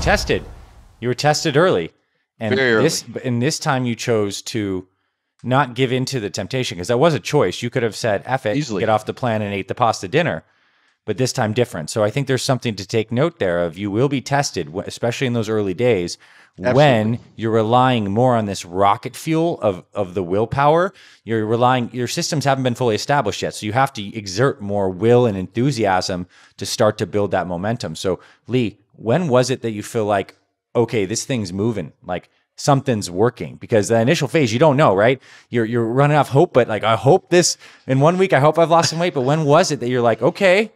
tested. You were tested early. And Very early. this time you chose to not give in to the temptation, because that was a choice. You could have said, F it, Easily. get off the plan and ate the pasta dinner. But this time different. So I think there's something to take note there of. You will be tested, especially in those early days, when you're relying more on this rocket fuel of the willpower. Your systems haven't been fully established yet. So you have to exert more will and enthusiasm to start to build that momentum. So Lee, when was it that you feel like, okay, this thing's moving, like something's working? Because the initial phase, you don't know, right? You're running off hope, but like, I hope this in 1 week, I hope I've lost some weight. But when was it that you're like, okay,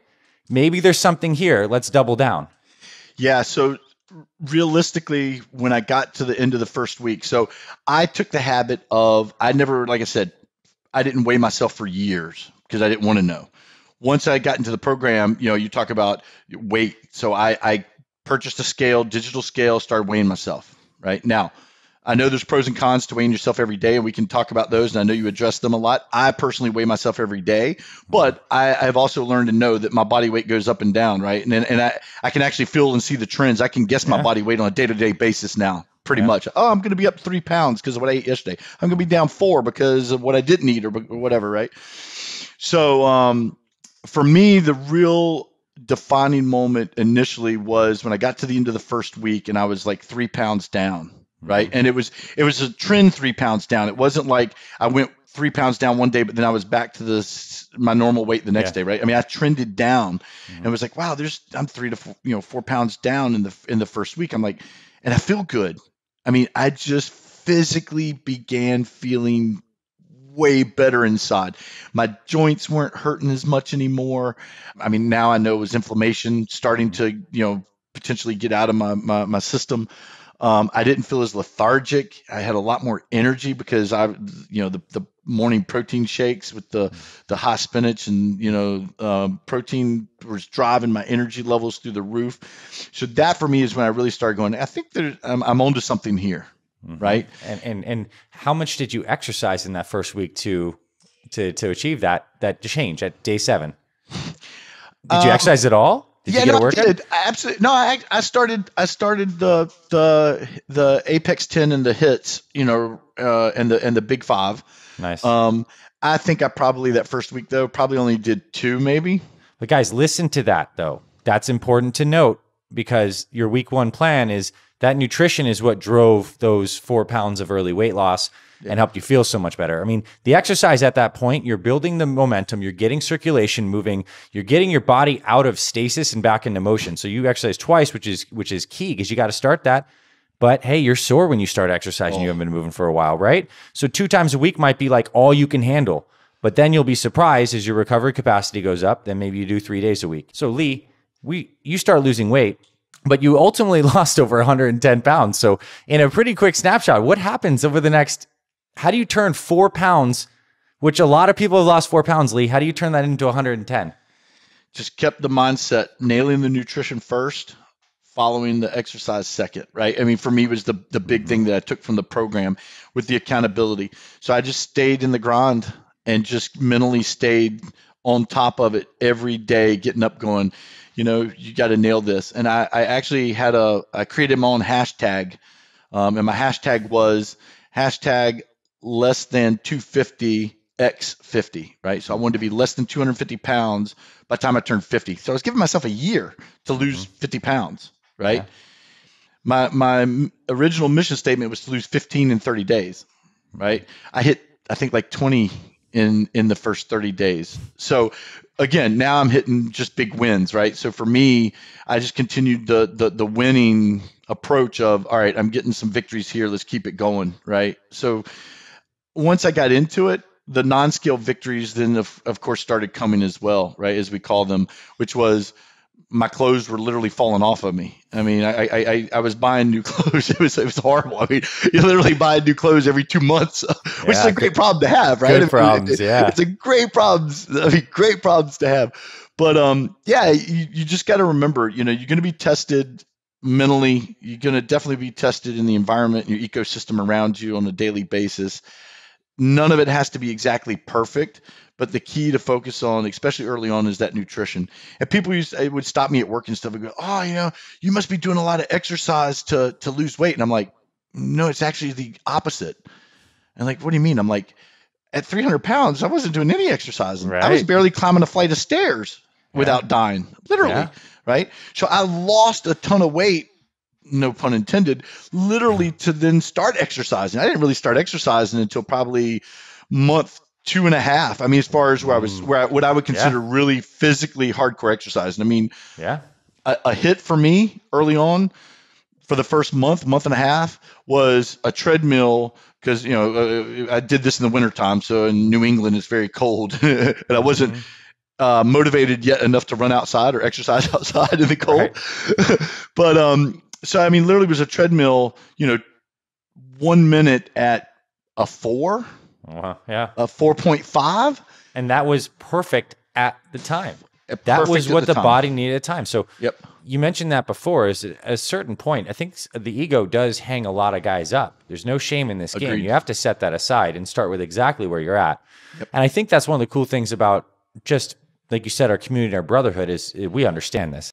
maybe there's something here, let's double down? Yeah. So realistically, when I got to the end of the first week, so I took the habit of, like I said, I didn't weigh myself for years because I didn't want to know. Once I got into the program, you talk about weight. So I purchased a scale, digital scale, started weighing myself. Right now, I know there's pros and cons to weighing yourself every day, and we can talk about those. And I know you address them a lot. I personally weigh myself every day, but I've also learned to know that my body weight goes up and down, right? And I can actually feel and see the trends. I can guess my body weight on a day-to-day basis now, pretty much. Oh, I'm going to be up 3 pounds because of what I ate yesterday. I'm going to be down 4 because of what I didn't eat or whatever, right? So for me, the real defining moment initially was when I got to the end of the first week and I was like 3 pounds down. Right. And it was a trend 3 pounds down. It wasn't like I went 3 pounds down one day, but then I was back to my normal weight the next day. Right. I mean, I trended down and it was like, wow, I'm 3 to 4 pounds down in the first week. I'm like, and I feel good. I mean, I just physically began feeling way better inside. My joints weren't hurting as much anymore. I mean, now I know it was inflammation starting to, potentially get out of my system. I didn't feel as lethargic. I had a lot more energy because the morning protein shakes with the high spinach and, protein was driving my energy levels through the roof. So that for me is when I really started going, I think I'm onto something here. Right. And how much did you exercise in that first week to achieve that change at day 7? Did you exercise at all? Did you get a workout? I did. Absolutely. No, I started the Apex 10 and the hits, and the Big 5. Nice. I think I probably that first week though probably only did 2 maybe. But guys, listen to that though. That's important to note because your week 1 plan is that nutrition is what drove those 4 pounds of early weight loss and helped you feel so much better. I mean, the exercise at that point, you're building the momentum, you're getting circulation moving, you're getting your body out of stasis and back into motion. So you exercise twice, which is key because you got to start that. But hey, you're sore when you start exercising. You haven't been moving for a while, right? So 2 times a week might be like all you can handle. But then you'll be surprised as your recovery capacity goes up. Then maybe you do 3 days a week. So Lee, you start losing weight, but you ultimately lost over 110 pounds. So in a pretty quick snapshot, what happens over the next, how do you turn 4 pounds, which a lot of people have lost 4 pounds, Lee, how do you turn that into 110? Just kept the mindset, nailing the nutrition first, following the exercise second, right? I mean, for me, it was the big thing that I took from the program with the accountability. So I just stayed in the grind and just mentally stayed on top of it every day, getting up going, you got to nail this. And I actually I created my own hashtag, and my hashtag was less than 250 x 50, right? So I wanted to be less than 250 pounds by the time I turned 50. So I was giving myself a year to lose 50 pounds, right? Yeah. My original mission statement was to lose 15 in 30 days, right? I hit, I think like 20 in the first 30 days. So again, now I'm hitting just big wins, right? So for me, I just continued the winning approach of, all right, I'm getting some victories here. Let's keep it going, right? So once I got into it, the non-scale victories then of course started coming as well, right? As we call them, which was my clothes were literally falling off of me. I mean, I was buying new clothes. It was horrible. I mean, you literally buy new clothes every 2 months, which is a great problem to have, right? Good problems, yeah. It's a great problems. I mean, great problems to have. But you just got to remember, you're going to be tested mentally. You're going to definitely be tested in the environment, your ecosystem around you on a daily basis. none of it has to be exactly perfect, but the key to focus on, especially early on, is that nutrition. And people it would stop me at work and stuff and go, oh, you must be doing a lot of exercise to lose weight. And I'm like, no, it's actually the opposite. And like, what do you mean? I'm like, at 300 pounds, I wasn't doing any exercising. Right. I was barely climbing a flight of stairs without dying, literally. Yeah. Right. So I lost a ton of weight, no pun intended, literally to then start exercising. I didn't really start exercising until probably month 2.5. I mean, as far as what I would consider really physically hardcore exercising. I mean, a hit for me early on for the first month and a half was a treadmill, because I did this in the wintertime, so in New England it's very cold, and I wasn't motivated yet enough to run outside or exercise outside in the cold. Right. But so I mean, literally it was a treadmill, 1 minute at a 4, a 4.5, and that was perfect at the time. That was what the body needed at the time. So you mentioned that before. Is at a certain point, I think the ego does hang a lot of guys up. There's no shame in this game. You have to set that aside and start with exactly where you're at. And I think that's one of the cool things about, just like you said, our community, our brotherhood, is we understand this.